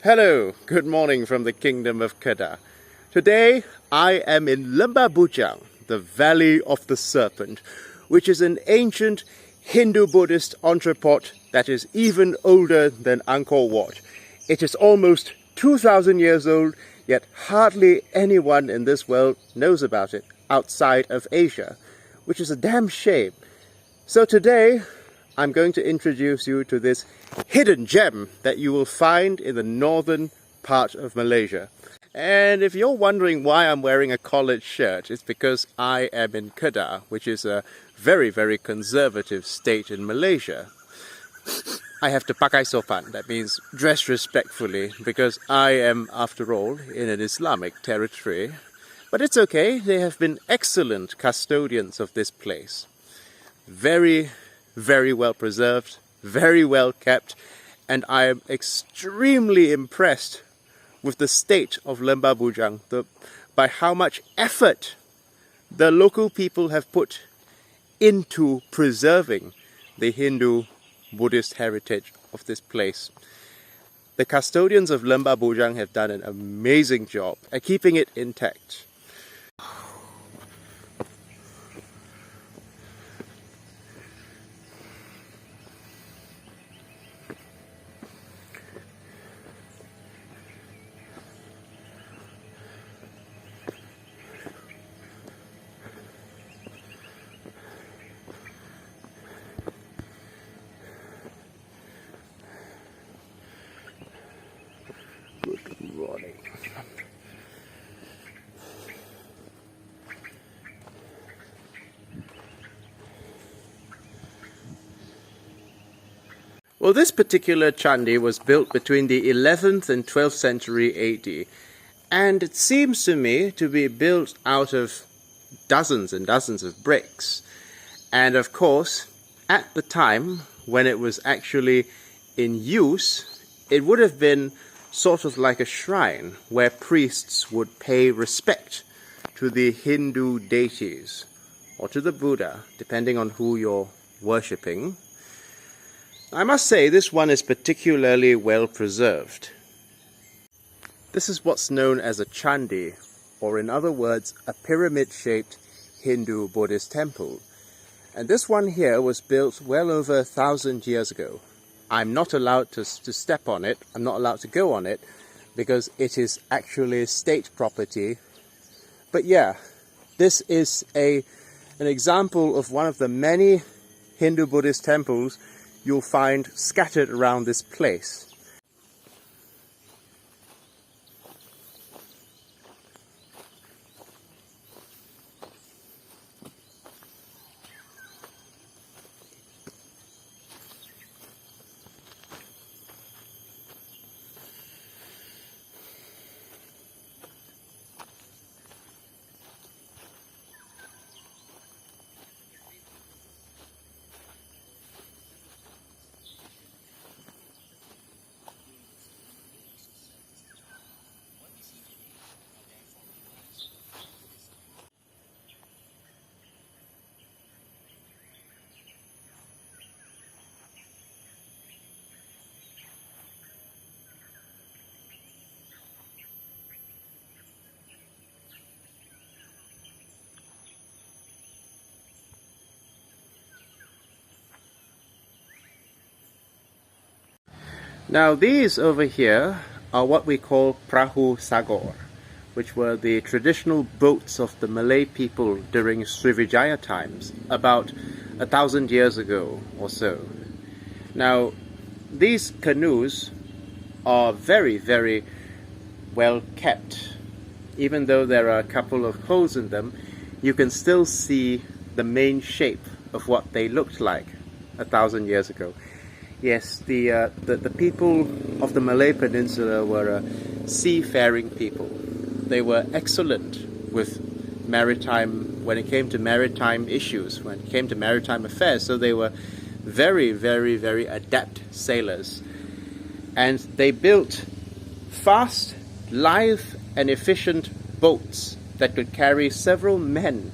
Hello, good morning from the Kingdom of Kedah. Today I am in Lembah Bujang, the Valley of the Serpent, which is an ancient Hindu-Buddhist entrepot that is even older than Angkor Wat. It is almost 2,000 years old, yet hardly anyone in this world knows about it outside of Asia, which is a damn shame. So today I'm going to introduce you to this hidden gem that you will find in the northern part of Malaysia. And if you're wondering why I'm wearing a collared shirt, it's because I am in Kedah, which is a very, very conservative state in Malaysia. I have to pakai sopan, that means dress respectfully, because I am, after all, in an Islamic territory. But it's okay, they have been excellent custodians of this place. Very, very well preserved, very well kept, and I am extremely impressed with the state of Lembah Bujang, by how much effort the local people have put into preserving the Hindu-Buddhist heritage of this place. The custodians of Lembah Bujang have done an amazing job at keeping it intact. Good morning. Well, this particular Chandi was built between the 11th and 12th century AD, and it seems to me to be built out of dozens and dozens of bricks. And of course, at the time when it was actually in use, it would have been sort of like a shrine where priests would pay respect to the Hindu deities or to the Buddha, depending on who you're worshipping. I must say this one is particularly well preserved. This is what's known as a Chandi, or in other words, a pyramid-shaped Hindu-Buddhist temple. And this one here was built well over 1,000 years ago. I'm not allowed to step on it, I'm not allowed to go on it, because it is actually state property. But yeah, this is an example of one of the many Hindu-Buddhist temples you'll find scattered around this place. Now these over here are what we call Perahu Sagor, which were the traditional boats of the Malay people during Srivijaya times, about 1,000 years ago or so. Now these canoes are very, very well kept. Even though there are a couple of holes in them, you can still see the main shape of what they looked like 1,000 years ago. Yes, the people of the Malay Peninsula were seafaring people. They were excellent with maritime, when it came to maritime issues, when it came to maritime affairs. So they were very, very, very adept sailors. And they built fast, live and efficient boats that could carry several men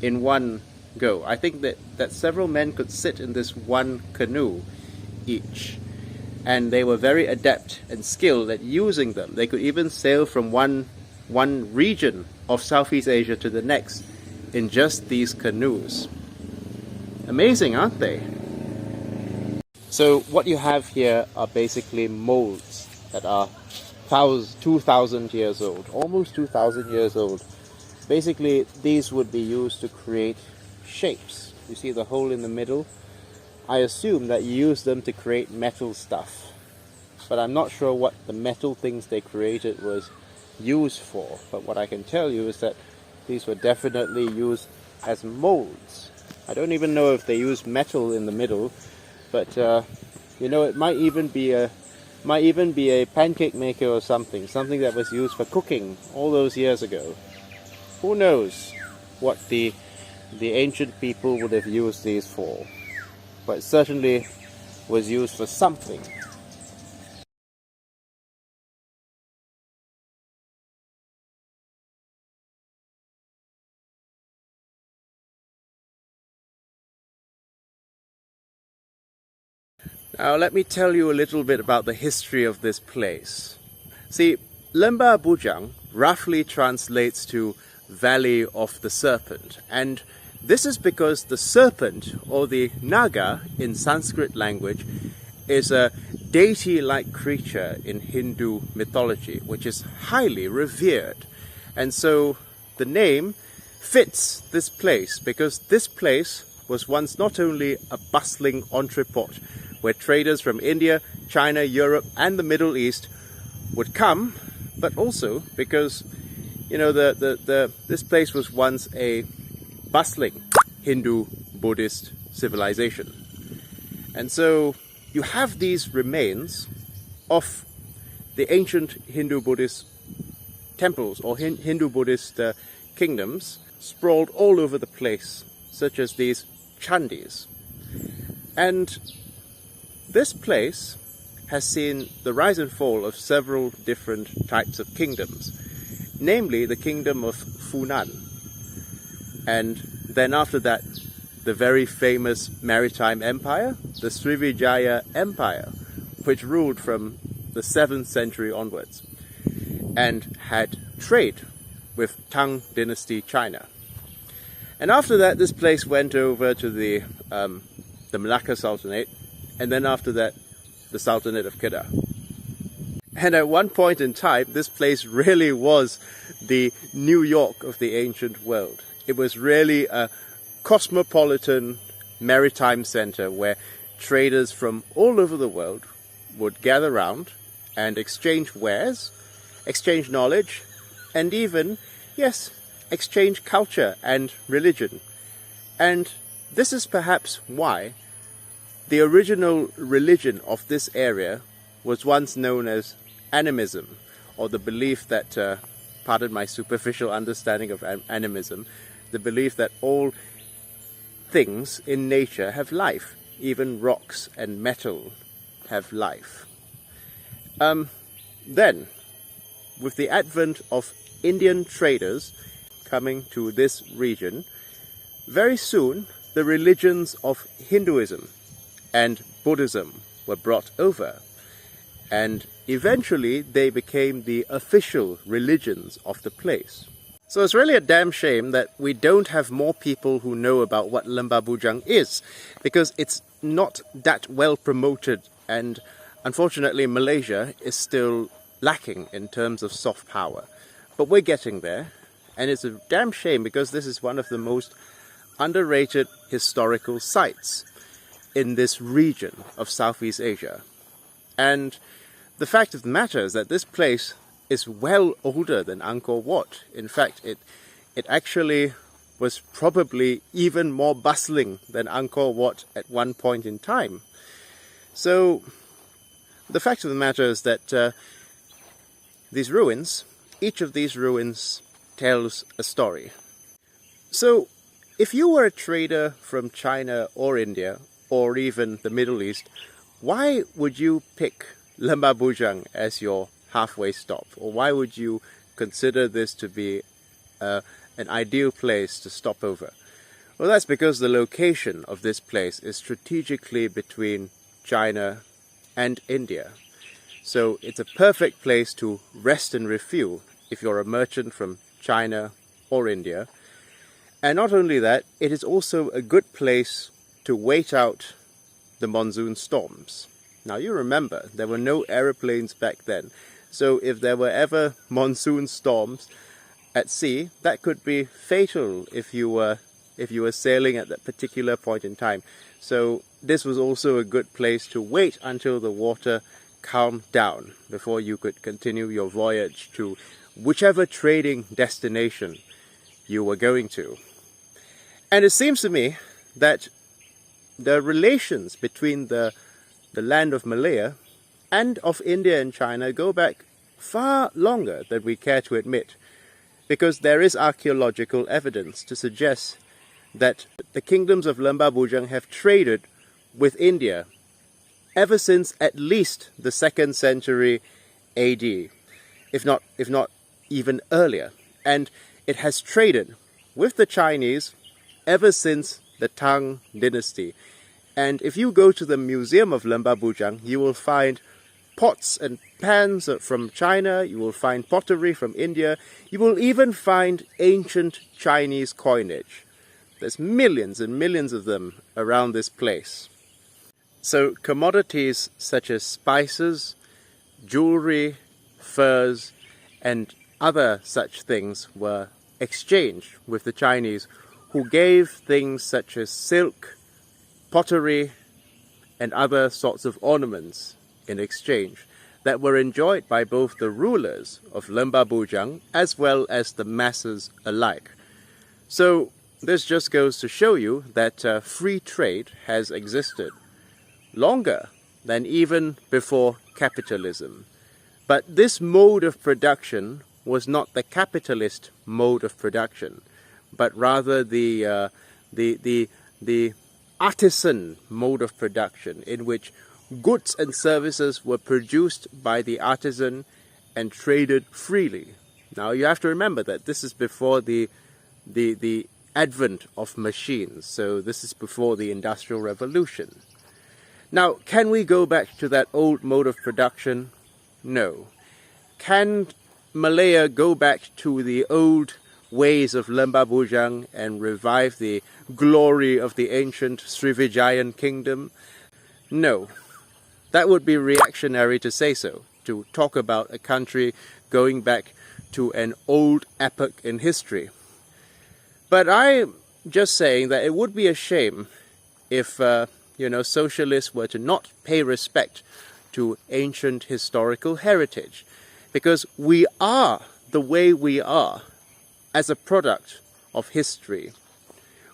in one go. I think that several men could sit in this one canoe each. and they were very adept and skilled at using them. They could even sail from one region of Southeast Asia to the next in just these canoes. Amazing, aren't they? So what you have here are basically molds that are 2,000 years old, almost 2,000 years old. Basically, these would be used to create shapes. You see the hole in the middle? I assume that you use them to create metal stuff, but I'm not sure what the metal things they created was used for. But what I can tell you is that these were definitely used as molds. I don't even know if they used metal in the middle, but you know, it might even be a pancake maker or something that was used for cooking all those years ago. Who knows what the ancient people would have used these for, but it certainly was used for something. Now let me tell you a little bit about the history of this place. See, Lembah Bujang roughly translates to Valley of the Serpent, and this is because the serpent, or the naga in Sanskrit language, is a deity-like creature in Hindu mythology, which is highly revered. And so the name fits this place, because this place was once not only a bustling entrepot where traders from India, China, Europe and the Middle East would come, but also because, you know, this place was once a bustling Hindu-Buddhist civilization. And so you have these remains of the ancient Hindu-Buddhist temples or Hindu-Buddhist kingdoms sprawled all over the place, such as these chandis. And this place has seen the rise and fall of several different types of kingdoms, namely the kingdom of Funan, and then after that the very famous Maritime Empire, the Srivijaya Empire, which ruled from the 7th century onwards and had trade with Tang dynasty China. And after that this place went over to the Malacca Sultanate, and then after that the Sultanate of Kedah. And at one point in time this place really was the New York of the ancient world. It was really a cosmopolitan maritime center where traders from all over the world would gather round and exchange wares, exchange knowledge, and even, yes, exchange culture and religion. And this is perhaps why the original religion of this area was once known as animism, or the belief that, pardon my superficial understanding of animism, the belief that all things in nature have life, even rocks and metal have life. Then, with the advent of Indian traders coming to this region, very soon the religions of Hinduism and Buddhism were brought over, and eventually they became the official religions of the place. So it's really a damn shame that we don't have more people who know about what Lembah Bujang is, because it's not that well promoted, and unfortunately Malaysia is still lacking in terms of soft power. But we're getting there, and it's a damn shame because this is one of the most underrated historical sites in this region of Southeast Asia. And the fact of the matter is that this place is well older than Angkor Wat. In fact, it actually was probably even more bustling than Angkor Wat at one point in time. So the fact of the matter is that these ruins, each of these ruins tells a story. So if you were a trader from China or India, or even the Middle East, why would you pick Lembah Bujang as your halfway stop? Or why would you consider this to be an ideal place to stop over? Well, that's because the location of this place is strategically between China and India. So it's a perfect place to rest and refuel if you're a merchant from China or India. And not only that, it is also a good place to wait out the monsoon storms. Now you remember, there were no aeroplanes back then. So if there were ever monsoon storms at sea, that could be fatal if you were sailing at that particular point in time. So this was also a good place to wait until the water calmed down before you could continue your voyage to whichever trading destination you were going to. And it seems to me that the relations between the land of Malaya and of India and China go back far longer than we care to admit, because there is archaeological evidence to suggest that the kingdoms of Lembah Bujang have traded with India ever since at least the 2nd century AD, if not even earlier. And it has traded with the Chinese ever since the Tang dynasty. And if you go to the Museum of Lembah Bujang, you will find pots and pans from China, you will find pottery from India, you will even find ancient Chinese coinage. There's millions and millions of them around this place. So commodities such as spices, jewelry, furs, and other such things were exchanged with the Chinese, who gave things such as silk, pottery, and other sorts of ornaments in exchange that were enjoyed by both the rulers of Lembah Bujang as well as the masses alike. So this just goes to show you that free trade has existed longer than even before capitalism. But this mode of production was not the capitalist mode of production, but rather the artisan mode of production, in which goods and services were produced by the artisan and traded freely. Now you have to remember that this is before the advent of machines, so this is before the Industrial Revolution. Now, can we go back to that old mode of production? No. Can Malaya go back to the old ways of Lembah Bujang and revive the glory of the ancient Srivijayan kingdom? No. That would be reactionary to say so, to talk about a country going back to an old epoch in history. But I'm just saying that it would be a shame if socialists were to not pay respect to ancient historical heritage, because we are the way we are as a product of history.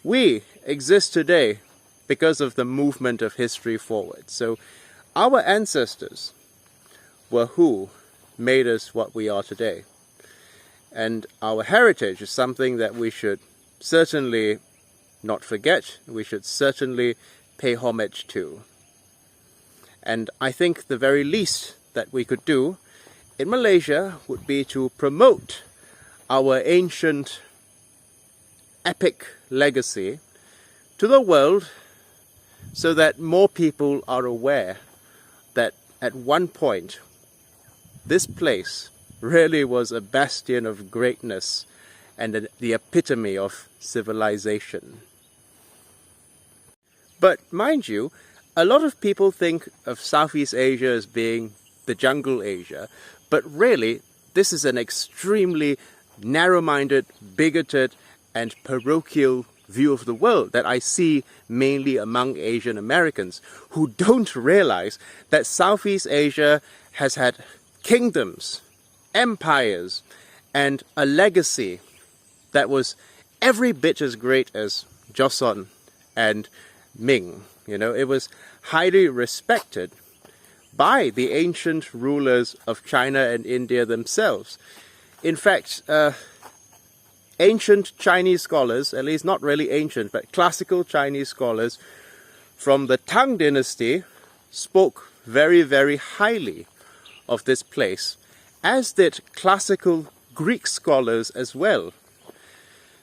We exist today because of the movement of history forward. So our ancestors were who made us what we are today. And our heritage is something that we should certainly not forget, we should certainly pay homage to. And I think the very least that we could do in Malaysia would be to promote our ancient epic legacy to the world, so that more people are aware that at one point this place really was a bastion of greatness and the epitome of civilization. But mind you, a lot of people think of Southeast Asia as being the jungle Asia, but really this is an extremely narrow-minded, bigoted and parochial view of the world that I see mainly among Asian Americans, who don't realize that Southeast Asia has had kingdoms, empires, and a legacy that was every bit as great as Joseon and Ming. It was highly respected by the ancient rulers of China and India themselves. In fact, ancient Chinese scholars, at least not really ancient, but classical Chinese scholars from the Tang dynasty spoke very, very highly of this place, as did classical Greek scholars as well.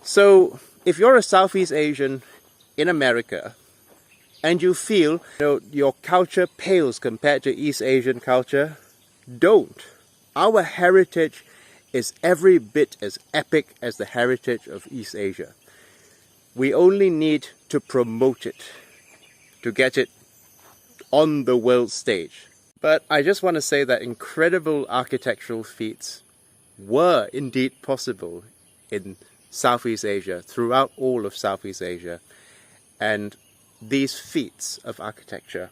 So if you're a Southeast Asian in America, and you feel your culture pales compared to East Asian culture, don't. Our heritage is every bit as epic as the heritage of East Asia. We only need to promote it, to get it on the world stage. But I just want to say that incredible architectural feats were indeed possible in Southeast Asia, throughout all of Southeast Asia. And these feats of architecture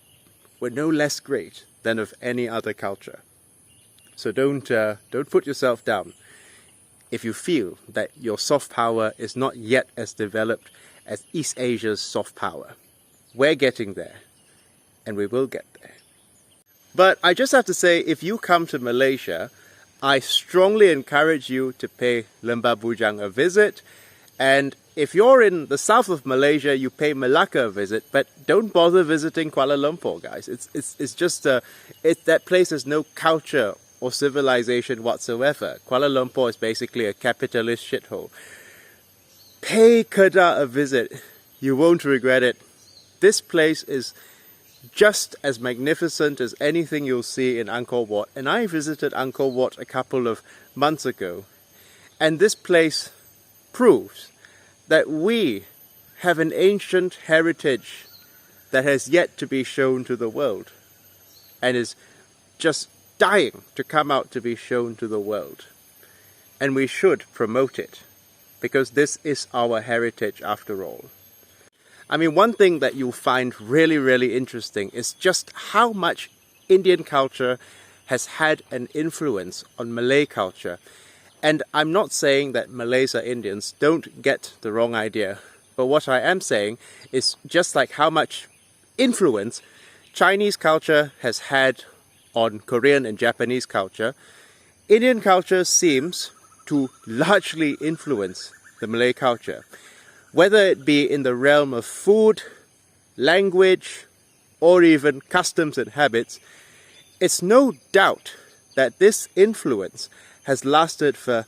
were no less great than of any other culture. So don't put yourself down if you feel that your soft power is not yet as developed as East Asia's soft power. We're getting there, and we will get there. But I just have to say, if you come to Malaysia, I strongly encourage you to pay Lembah Bujang a visit. And if you're in the south of Malaysia, you pay Malacca a visit, but don't bother visiting Kuala Lumpur, guys. It's just that place has no culture or civilization whatsoever. Kuala Lumpur is basically a capitalist shithole. Pay Kedah a visit. You won't regret it. This place is just as magnificent as anything you'll see in Angkor Wat. And I visited Angkor Wat a couple of months ago. And this place proves that we have an ancient heritage that has yet to be shown to the world. And is just dying to come out to be shown to the world. And we should promote it, because this is our heritage after all. I mean, one thing that you'll find really, really interesting is just how much Indian culture has had an influence on Malay culture. And I'm not saying that Malays are Indians, don't get the wrong idea. But what I am saying is just like how much influence Chinese culture has had on Korean and Japanese culture, Indian culture seems to largely influence the Malay culture. Whether it be in the realm of food, language, or even customs and habits, it's no doubt that this influence has lasted for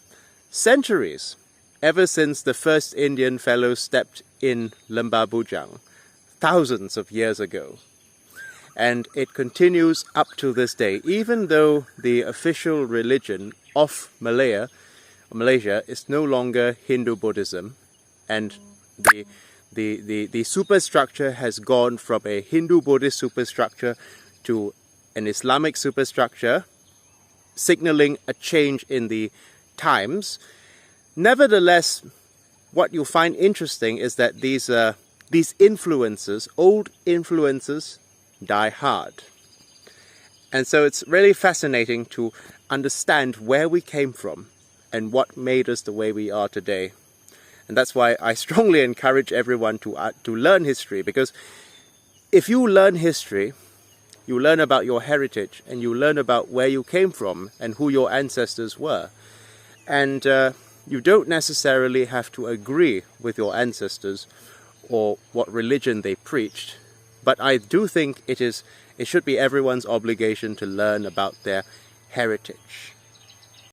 centuries, ever since the first Indian fellow stepped in Lembah Bujang, thousands of years ago. And it continues up to this day, even though the official religion of Malaysia is no longer Hindu-Buddhism, and the superstructure has gone from a Hindu-Buddhist superstructure to an Islamic superstructure, signaling a change in the times. Nevertheless, what you find interesting is that these influences, old influences, die hard. And so it's really fascinating to understand where we came from and what made us the way we are today. And that's why I strongly encourage everyone to learn history, because if you learn history, you learn about your heritage and you learn about where you came from and who your ancestors were. And you don't necessarily have to agree with your ancestors or what religion they preached, but I do think it should be everyone's obligation to learn about their heritage.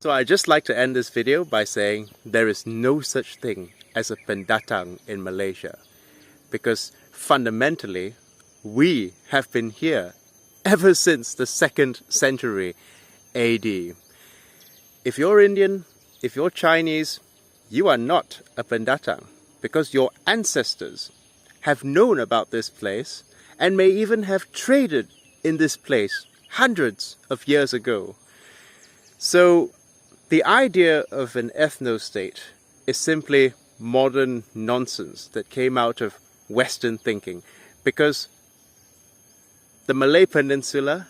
So I'd just like to end this video by saying there is no such thing as a pendatang in Malaysia, because fundamentally we have been here ever since the 2nd century AD. If you're Indian, if you're Chinese, you are not a pendatang, because your ancestors have known about this place and may even have traded in this place hundreds of years ago. So the idea of an ethno-state is simply modern nonsense that came out of Western thinking, because the Malay Peninsula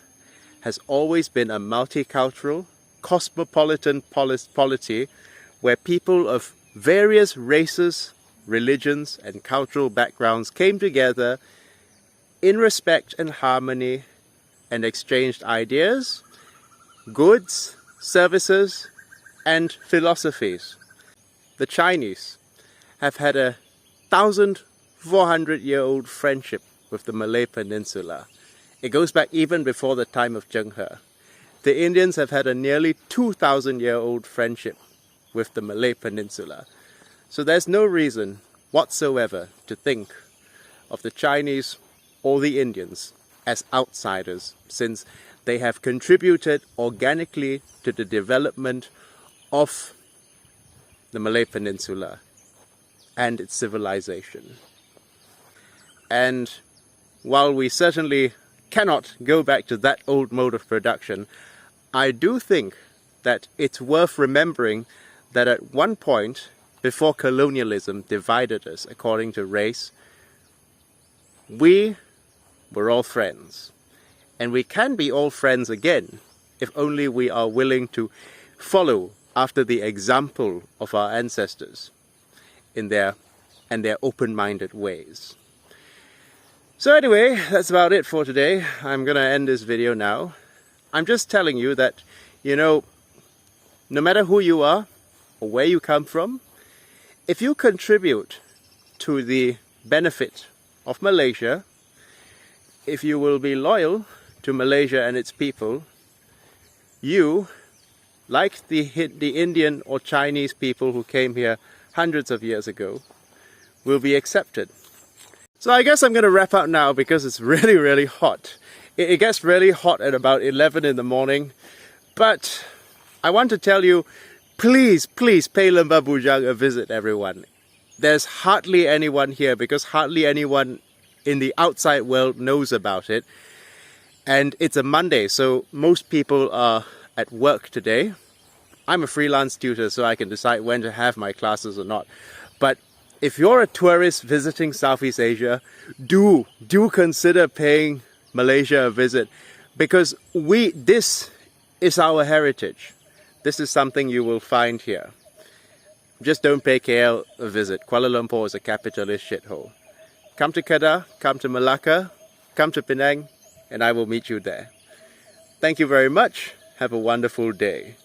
has always been a multicultural, cosmopolitan polity where people of various races, religions and cultural backgrounds came together in respect and harmony and exchanged ideas, goods, services and philosophies. The Chinese have had a 1,400-year-old friendship with the Malay Peninsula. It goes back even before the time of Zheng He. The Indians have had a nearly 2,000-year-old friendship with the Malay Peninsula. So there's no reason whatsoever to think of the Chinese all the Indians as outsiders, since they have contributed organically to the development of the Malay Peninsula and its civilization. And while we certainly cannot go back to that old mode of production, I do think that it's worth remembering that at one point, before colonialism divided us according to race, we were all friends. And we can be all friends again if only we are willing to follow after the example of our ancestors in their open-minded ways. So anyway, that's about it for today. I'm gonna end this video now. I'm just telling you that, you know, no matter who you are or where you come from, if you contribute to the benefit of Malaysia, if you will be loyal to Malaysia and its people, you, like the Indian or Chinese people who came here hundreds of years ago, will be accepted. So I guess I'm going to wrap up now because it's really, really hot. It gets really hot at about 11 in the morning. But I want to tell you, please, please pay Lembah Bujang a visit, everyone. There's hardly anyone here because hardly anyone in the outside world knows about it. And it's a Monday, so most people are at work today. I'm a freelance tutor, so I can decide when to have my classes or not. But if you're a tourist visiting Southeast Asia, do consider paying Malaysia a visit, because this is our heritage. This is something you will find here. Just don't pay KL a visit. Kuala Lumpur is a capitalist shithole. Come to Kedah, come to Malacca, come to Penang, and I will meet you there. Thank you very much. Have a wonderful day.